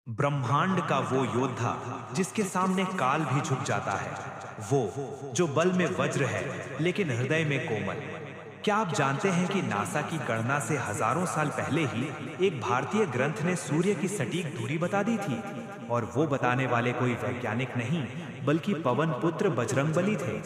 ब्रह्मांड का वो योद्धा जिसके सामने काल भी झुक जाता है, वो जो बल में वज्र है लेकिन हृदय में कोमल। क्या आप जानते हैं कि नासा की गणना से हजारों साल पहले ही एक भारतीय ग्रंथ ने सूर्य की सटीक दूरी बता दी थी? और वो बताने वाले कोई वैज्ञानिक नहीं बल्कि पवन पुत्र बजरंगबली थे।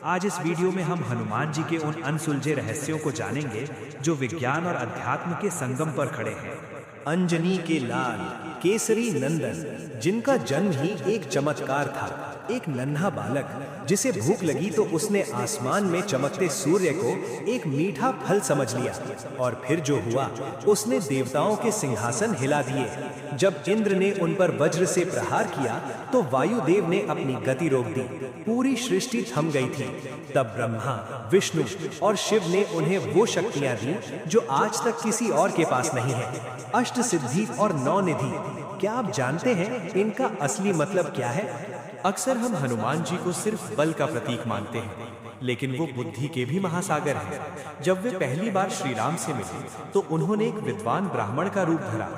आज इस वीडियो में हम हनुमान जी के उन अनसुलझे रहस्यों को जानेंगे जो विज्ञान और अध्यात्म के संगम पर खड़े हैं। अंजनी के लाल केसरी नंदन, जिनका जन्म ही एक चमत्कार था। एक नन्हा बालक जिसे भूख लगी तो उसने आसमान में चमकते सूर्य को एक मीठा फल समझ लिया, और फिर जो हुआ उसने देवताओं के सिंहासन हिला दिए। जब इंद्र ने उन पर वज्र से प्रहार किया तो वायुदेव ने अपनी गति रोक दी, पूरी सृष्टि थम गई थी। तब ब्रह्मा, विष्णु और शिव ने उन्हें वो शक्तियां दी जो आज तक किसी और के पास नहीं है। अष्ट सिद्धि और नौ निधि। क्या आप जानते हैं इनका असली मतलब क्या है? अक्सर हम हनुमान जी को सिर्फ बल का प्रतीक मानते हैं, लेकिन वो बुद्धि के भी महासागर हैं। जब वे पहली बार श्री राम से मिले तो उन्होंने एक विद्वान ब्राह्मण का रूप धरा।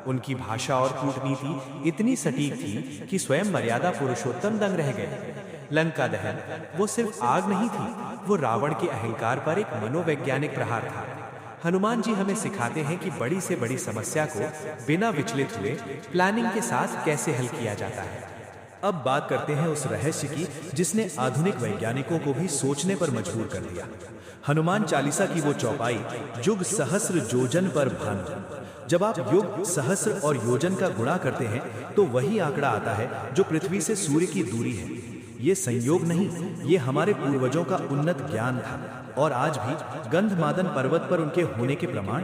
उनकी भाषा और कूटनीति इतनी सटीक थी कि स्वयं मर्यादा पुरुषोत्तम दंग रह गए। लंका दहन वो सिर्फ आग नहीं थी, वो रावण के अहंकार पर एक मनोवैज्ञानिक प्रहार था। हनुमान जी हमें सिखाते हैं कि बड़ी से बड़ी समस्या को बिना विचलित हुए प्लानिंग के साथ कैसे हल किया जाता है। अब बात करते हैं उस रहस्य की जिसने आधुनिक वैज्ञानिकों को भी सोचने पर मजबूर कर दिया। हनुमान चालीसा की वो चौपाई, युग सहस्र योजन पर भानु। जब आप युग, सहस्र और योजन का गुणा करते हैं तो वही आंकड़ा आता है जो पृथ्वी से सूर्य की दूरी है। ये संयोग नहीं, ये हमारे पूर्वजों का उन्नत ज्ञान था। और आज भी गंधमादन पर्वत पर उनके होने के प्रमाण।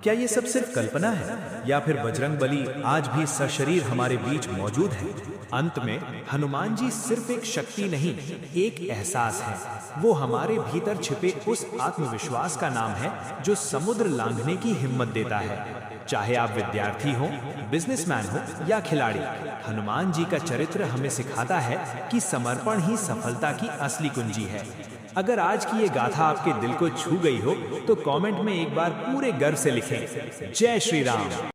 क्या ये सब सिर्फ कल्पना है, या फिर बजरंगबली आज भी सशरीर हमारे बीच मौजूद है? अंत में हनुमान जी सिर्फ एक शक्ति नहीं, एक एहसास है। वो हमारे भीतर छिपे उस आत्मविश्वास का नाम है जो समुद्र लांघने की हिम्मत देता है। चाहे आप विद्यार्थी हो, बिजनेसमैन हो या खिलाड़ी, हनुमान जी का चरित्र हमें सिखाता है कि समर्पण ही सफलता की असली कुंजी है। अगर आज की ये गाथा आपके दिल को छू गई हो तो कमेंट में एक बार पूरे गर्व से लिखें, जय श्री राम।